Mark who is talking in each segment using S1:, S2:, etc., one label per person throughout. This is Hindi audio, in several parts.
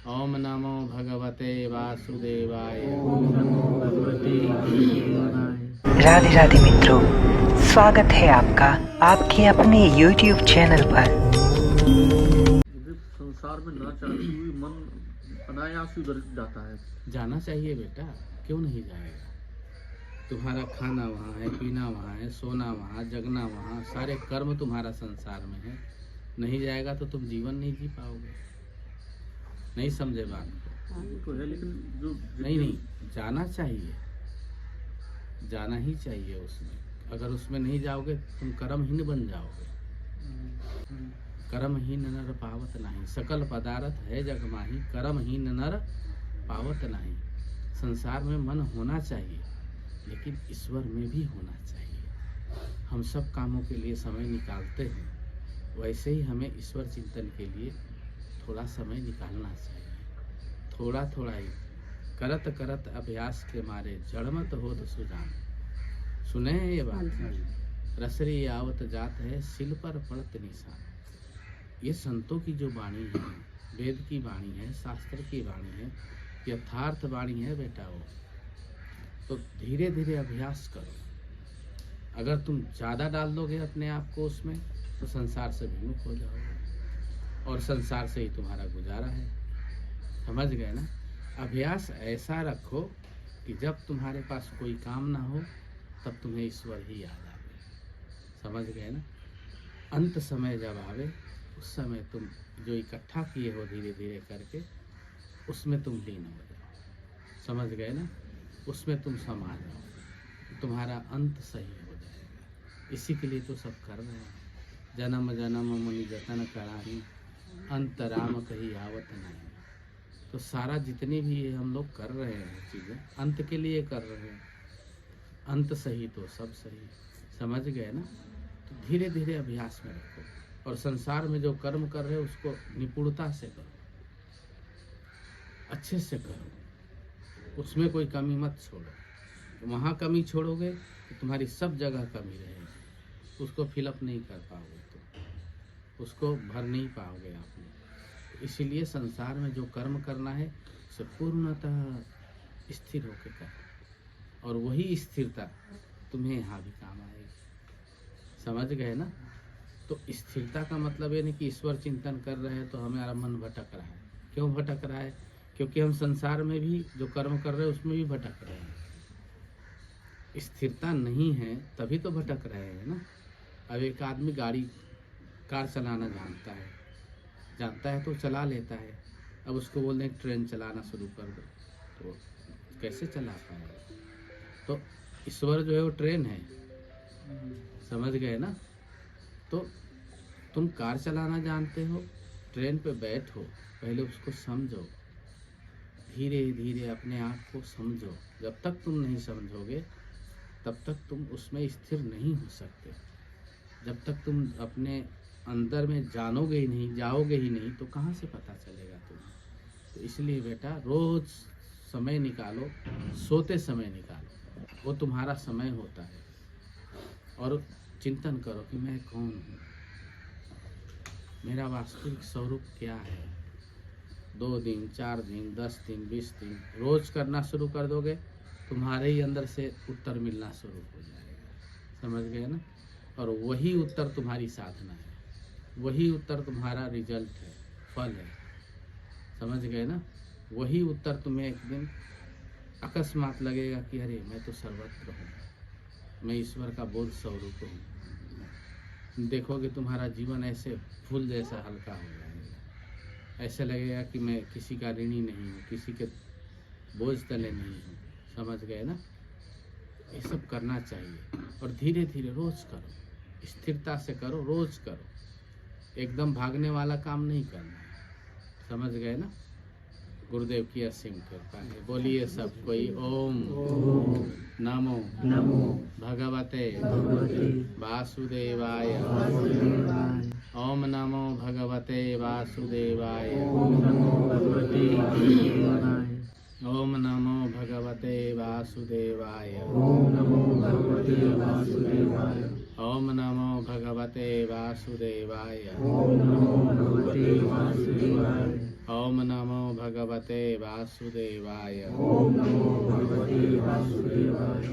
S1: ओम नमो भगवते वासुदेवाय।
S2: ओम नमो भगवते वासुदेवाय।
S3: राधे राधे मित्रों, स्वागत है आपका आपके अपने YouTube चैनल पर।
S2: यदि संसार में ना चाहते हुए मन अनायास उधर जाता है।
S1: जाना चाहिए बेटा, क्यों नहीं जाएगा। तुम्हारा खाना वहाँ है, पीना वहाँ है, सोना वहाँ, जगना वहाँ, सारे कर्म तुम्हारा संसार में है। नहीं जाएगा तो तुम जीवन नहीं जी पाओगे। नहीं समझे बात को?
S2: वो तो है, लेकिन जो
S1: नहीं, जाना चाहिए, जाना ही चाहिए उसमें। अगर उसमें नहीं जाओगे तुम कर्महीन बन जाओगे। कर्महीन नर पावत नहीं, सकल पदार्थ है जग माही, कर्महीन नर पावत नहीं। संसार में मन होना चाहिए, लेकिन ईश्वर में भी होना चाहिए। हम सब कामों के लिए समय निकालते हैं, वैसे ही हमें ईश्वर चिंतन के लिए थोड़ा समय निकालना चाहिए। थोड़ा थोड़ा ही करत करत अभ्यास के मारे जड़मत होत सुजान। सुने हैं ये बात? रसरी आवत जात है सिल पर पड़त निशान। ये संतों की जो वाणी है, वेद की वाणी है, शास्त्र की वाणी है, यथार्थ वाणी है बेटा। वो तो धीरे धीरे अभ्यास करो। अगर तुम ज़्यादा डाल दोगे अपने आप को उसमें तो संसार से विमुख हो जाओगे, और संसार से ही तुम्हारा गुजारा है। समझ गए ना? अभ्यास ऐसा रखो कि जब तुम्हारे पास कोई काम ना हो तब तुम्हें ईश्वर ही याद आवे। समझ गए ना? अंत समय जब आवे उस समय तुम जो इकट्ठा किए हो धीरे धीरे करके उसमें तुम लीन हो जाओ। समझ गए ना? उसमें तुम समा जाओ, तुम्हारा अंत सही हो जाएगा। इसी के लिए तो सब कर रहे हैं। जन्म जन्म मुनि जतन कराही, अंत राम कही आवत नहीं। तो सारा जितनी भी हम लोग कर रहे हैं चीज़ें अंत के लिए कर रहे हैं। अंत सही तो सब सही। समझ गए ना? तो धीरे धीरे अभ्यास में रखो, और संसार में जो कर्म कर रहे हो उसको निपुणता से करो, अच्छे से करो, उसमें कोई कमी मत छोड़ो। वहाँ कमी छोड़ोगे तो तुम्हारी सब जगह कमी रहेगी, उसको फिलअप नहीं कर पाओगे, तो उसको भर नहीं पाओगे आप लोग। इसीलिए संसार में जो कर्म करना है उसे पूर्णतः स्थिर होकर करो, और वही स्थिरता तुम्हें यहाँ भी काम आएगी। समझ गए ना? तो स्थिरता का मतलब ये नहीं कि ईश्वर चिंतन कर रहे हैं तो हमारा मन भटक रहा है। क्यों भटक रहा है? क्योंकि हम संसार में भी जो कर्म कर रहे हैं उसमें भी भटक रहे हैं। स्थिरता नहीं है तभी तो भटक रहे हैं ना। अब एक आदमी कार चलाना जानता है तो चला लेता है। अब उसको बोल दें ट्रेन चलाना शुरू कर दो तो कैसे चला पाएगा? तो ईश्वर जो है वो ट्रेन है। समझ गए ना? तो तुम कार चलाना जानते हो, ट्रेन पे बैठो, पहले उसको समझो, धीरे धीरे अपने आप को समझो। जब तक तुम नहीं समझोगे तब तक तुम उसमें स्थिर नहीं हो सकते। जब तक तुम अपने अंदर में जाओगे ही नहीं तो कहाँ से पता चलेगा तुम्हें? तो इसलिए बेटा रोज समय निकालो, सोते समय निकालो, वो तुम्हारा समय होता है, और चिंतन करो कि मैं कौन हूँ, मेरा वास्तविक स्वरूप क्या है। 2 दिन 4 दिन 10 दिन 20 दिन रोज करना शुरू कर दोगे, तुम्हारे ही अंदर से उत्तर मिलना शुरू हो जाएगा। समझ गए ना? और वही उत्तर तुम्हारी साधना है, वही उत्तर तुम्हारा रिजल्ट है, फल है। समझ गए ना? वही उत्तर तुम्हें एक दिन अकस्मात लगेगा कि अरे मैं तो सर्वत्र हूँ, मैं ईश्वर का बोध स्वरूप हूँ। देखोगे तुम्हारा जीवन ऐसे फूल जैसा हल्का हो जाएगा। ऐसे लगेगा कि मैं किसी का ऋणी नहीं हूँ, किसी के बोझ तले नहीं हूँ। समझ गए ना? ये सब करना चाहिए, और धीरे धीरे रोज करो, स्थिरता से करो, रोज करो। एकदम भागने वाला काम नहीं करना है। समझ गए ना? गुरुदेव की असीम कृपा है। बोलिए सब कोई ओम नमो भगवते वासुदेवाय। ओम नमो भगवते वासुदेवाय।
S2: ओम नमो भगवते वासुदेवाय।
S1: ओम नमो भगवते वासुदेवाय।
S2: ओम नमो भगवते वासुदेवाय।
S1: ओम नमो भगवते वासुदेवाय।
S2: ओम नमो भगवते वासुदेवाय।
S1: ओम नमो भगवते वासुदेवाय।
S2: ओम नमो भगवते वासुदेवाय।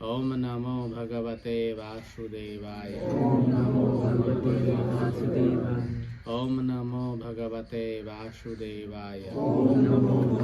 S1: ओम नमो भगवते वासुदेवाय।
S2: ओम नमो भगवते वासुदेवाय।
S1: ओम नमो भगवते वासुदेवाय।
S2: ओम नमो